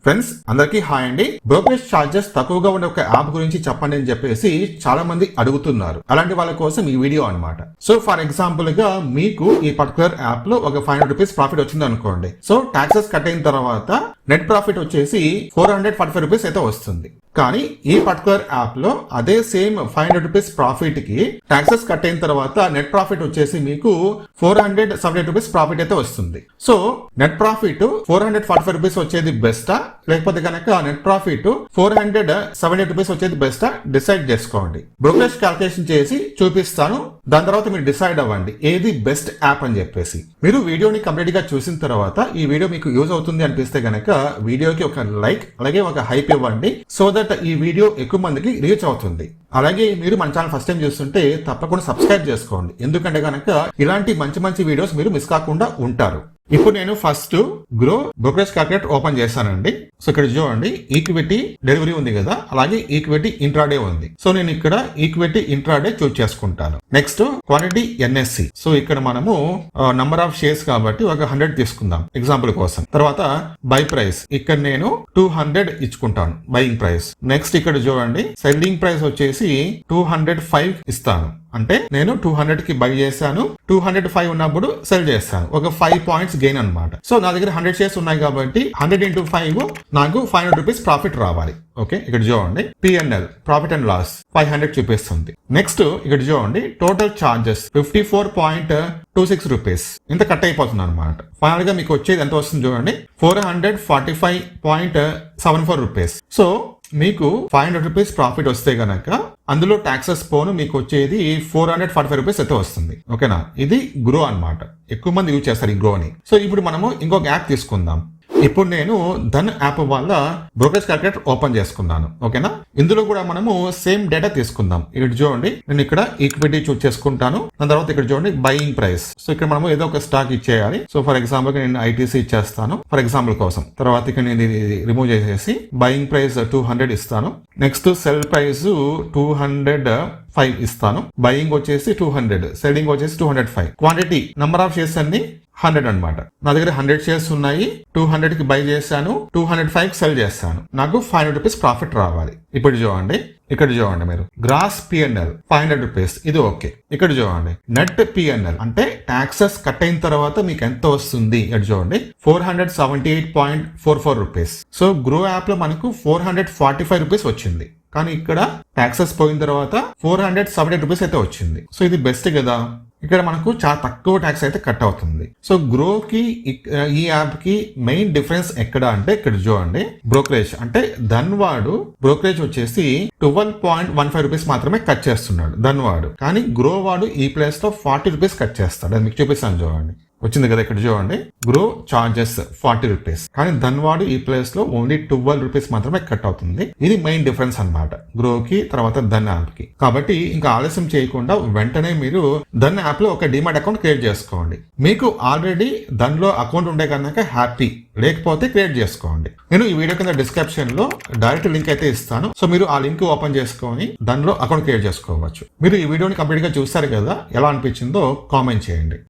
Friends అందరికీ hi అండి. Brokerage charges తక్కువగా ఉండే ఒక యాప్ గురించి చెప్పండి అని చెప్పేసి చాలా మంది అడుగుతున్నారు. అలాంటి వాళ్ళ కోసం ఈ వీడియో అన్నమాట. సో ఫర్ ఎగ్జాంపుల్ గా మీకు ఈ పర్టికులర్ యాప్ లో ఒక 500 రూపీస్ ప్రాఫిట్ వచ్చింది అనుకోండి. సో టాక్సెస్ కట్ అయిన తర్వాత నెట్ ప్రాఫిట్ వచ్చేసి 445 రూపీస్ అయితే వస్తుంది. కానీ ఈ పర్టికులర్ యాప్ లో అదే సేమ్ 500 రూపీస్ ప్రాఫిట్ కి టాక్సెస్ కట్ అయిన తర్వాత నెట్ ప్రాఫిట్ వచ్చేసి మీకు 478 రూపీస్ ప్రాఫిట్ అయితే వస్తుంది. సో నెట్ ప్రాఫిట్ 445 రూపీస్ వచ్చేది బెస్టా లేకపోతే కనుక నెట్ ప్రాఫిట్ 478 రూపీస్ వచ్చేది బెస్టా డిసైడ్ చేసుకోండి. బ్రోకరేజ్ క్యాల్కులేషన్ చేసి చూపిస్తాను. దాని తర్వాత మీరు డిసైడ్ అవ్వండి ఏది బెస్ట్ యాప్ అని చెప్పేసి. మీరు వీడియోని కంప్లీట్ గా చూసిన తర్వాత ఈ వీడియో మీకు యూజ్ అవుతుంది అనిపిస్తే గనక వీడియోకి ఒక లైక్ అలాగే ఒక హైప్ ఇవ్వండి. సో దట్ ఈ వీడియో ఎక్కువ మందికి రీచ్ అవుతుంది. అలాగే మీరు మన ఛానల్ ఫస్ట్ టైం చూస్తుంటే తప్పకుండా సబ్స్క్రైబ్ చేసుకోండి. ఎందుకంటే కనుక ఇలాంటి మంచి మంచి వీడియోస్ మీరు మిస్ కాకుండా ఉంటారు. ఇప్పుడు నేను first grow brokerage calculator open చేశానండి. సో ఇక్కడ చూడండి ఈక్విటీ డెలివరీ ఉంది కదా, అలాగే ఈక్విటీ ఇంట్రాడే ఉంది. సో నేను ఇక్కడ ఈక్విటీ ఇంట్రాడే చూస్ చేసుకుంటాను. Next quantity NSC. సో ఇక్కడ మనము నంబర్ ఆఫ్ షేర్స్ కాబట్టి ఒక 100 తీసుకుందాం ఎగ్జాంపుల్ కోసం. తర్వాత బై ప్రైస్ ఇక్కడ నేను 200 ఇచ్చుకుంటాను బయింగ్ ప్రైస్. నెక్స్ట్ ఇక్కడ చూడండి సెల్లింగ్ ప్రైస్ వచ్చేసి 205 ఇస్తాను. అంటే నేను 200 కి బై చేశాను, 205 ఉన్నప్పుడు సెల్ చేస్తాను. ఒక 5 పాయింట్స్ గెయిన్ అనమాట. సో నా దగ్గర 100 షేర్స్ ఉన్నాయి కాబట్టి 100 into 5 నాకు 500 రూపీస్ ప్రాఫిట్ రావాలి. ఓకే, ఇక్కడ చూడండి P&L ప్రాఫిట్ అండ్ లాస్ 500 చూపిస్తుంది. నెక్స్ట్ ఇక్కడ చూడండి టోటల్ చార్జెస్ 54.26 రూపీస్ ఇంత కట్ అయిపోతుంది అనమాట. ఫైనల్ గా మీకు వచ్చేది ఎంత వస్తుంది చూడండి 445.74 రూపీస్. సో మీకు 500 రూపీస్ ప్రాఫిట్ వస్తే గనక అందులో టాక్సెస్ పోను మీకు వచ్చేది 445 రూపీస్ అయితే వస్తుంది. ఓకేనా, ఇది గ్రో అన్నమాట. ఎక్కువ మంది యూజ్ చేస్తారు ఈ గ్రోని. సో ఇప్పుడు మనము ఇంకొక యాప్ తీసుకుందాం. ఇప్పుడు నేను ధన్ యాప్ వల్ల బ్రోకరేజ్ క్యాల్కులేటర్ ఓపెన్ చేసుకున్నాను. ఓకేనా, ఇందులో కూడా మనము సేమ్ డేటా తీసుకుందాం. ఇక్కడ చూడండి నేను ఇక్కడ ఈక్విటీ చూస్ చేసుకుంటాను. దాని తర్వాత ఇక్కడ చూడండి బయింగ్ ప్రైస్. సో ఇక్కడ మనము ఏదో ఒక స్టాక్ ఇచ్చేయాలి. సో ఫర్ ఎగ్జాంపుల్ నేను ఐటీసీ ఇచ్చేస్తాను ఫర్ ఎగ్జాంపుల్ కోసం. తర్వాత ఇక్కడ నేను ఇది రిమూవ్ చేసేసి బయింగ్ ప్రైస్ 200 ఇస్తాను. నెక్స్ట్ సెల్ ప్రైస్ 205 ఇస్తాను. బయింగ్ వచ్చేసి 200, సెల్లింగ్ వచ్చేసి 205. క్వాంటిటీ నంబర్ ఆఫ్ షేర్స్ అన్ని 100 అనమాట. నా దగ్గర 100 షేర్స్ ఉన్నాయి. 200 కి బై చేశాను, 205 సెల్ చేస్తాను. నాకు 500 రూపీస్ ప్రాఫిట్ రావాలి. ఇప్పుడు చూడండి ఇక్కడ చూడండి మీరు గ్రాస్ P&L 500 రూపీస్ ఇది ఓకే. ఇక్కడ చూడండి నెట్ P&L అంటే టాక్సెస్ కట్ అయిన తర్వాత మీకు ఎంత వస్తుంది. ఇక్కడ చూడండి 478.44 రూపీస్. సో గ్రో యాప్ లో మనకు 445 రూపీస్ వచ్చింది. కానీ ఇక్కడ టాక్సెస్ పోయిన తర్వాత 478 రూపీస్ అయితే వచ్చింది. సో ఇది బెస్ట్ కదా. ఇక్కడ మనకు చాలా తక్కువ ట్యాక్స్ అయితే కట్ అవుతుంది. సో గ్రోకి ఈ యాప్ కి మెయిన్ డిఫరెన్స్ ఎక్కడ అంటే ఇక్కడ చూడండి బ్రోకరేజ్ అంటే ధన్వాడు బ్రోకరేజ్ వచ్చేసి 12.15 రూపీస్ మాత్రమే కట్ చేస్తున్నాడు ధన్వాడు. కానీ గ్రో వాడు ఈ ప్లేస్ లో 40 రూపీస్ కట్ చేస్తాడు. అది మీకు చూపిస్తాను చూడండి. వచ్చింది కదా ఇక్కడ చూడండి గ్రో చార్జెస్ 40 రూపీస్ కానీ ధన్వాడు ఈ ప్లేస్ లో ఓన్లీ 12 రూపీస్ మాత్రమే కట్ అవుతుంది. ఇది మెయిన్ డిఫరెన్స్ అన్నమాట గ్రోకి తర్వాత ధన్ యాప్ కి. కాబట్టి ఇంకా ఆలస్యం చేయకుండా వెంటనే మీరు ధన్ యాప్ లో ఒక డిమాట్ అకౌంట్ క్రియేట్ చేసుకోండి. మీకు ఆల్రెడీ ధన్లో అకౌంట్ ఉండే కనుక హ్యాపీ, లేకపోతే క్రియేట్ చేసుకోండి. నేను ఈ వీడియో కింద డిస్క్రిప్షన్ లో డైరెక్ట్ లింక్ అయితే ఇస్తాను. సో మీరు ఆ లింక్ ఓపెన్ చేసుకొని ధన్లో అకౌంట్ క్రియేట్ చేసుకోవచ్చు. మీరు ఈ వీడియోని కంప్లీట్ గా చూస్తారు కదా, ఎలా అనిపించిందో కామెంట్ చేయండి.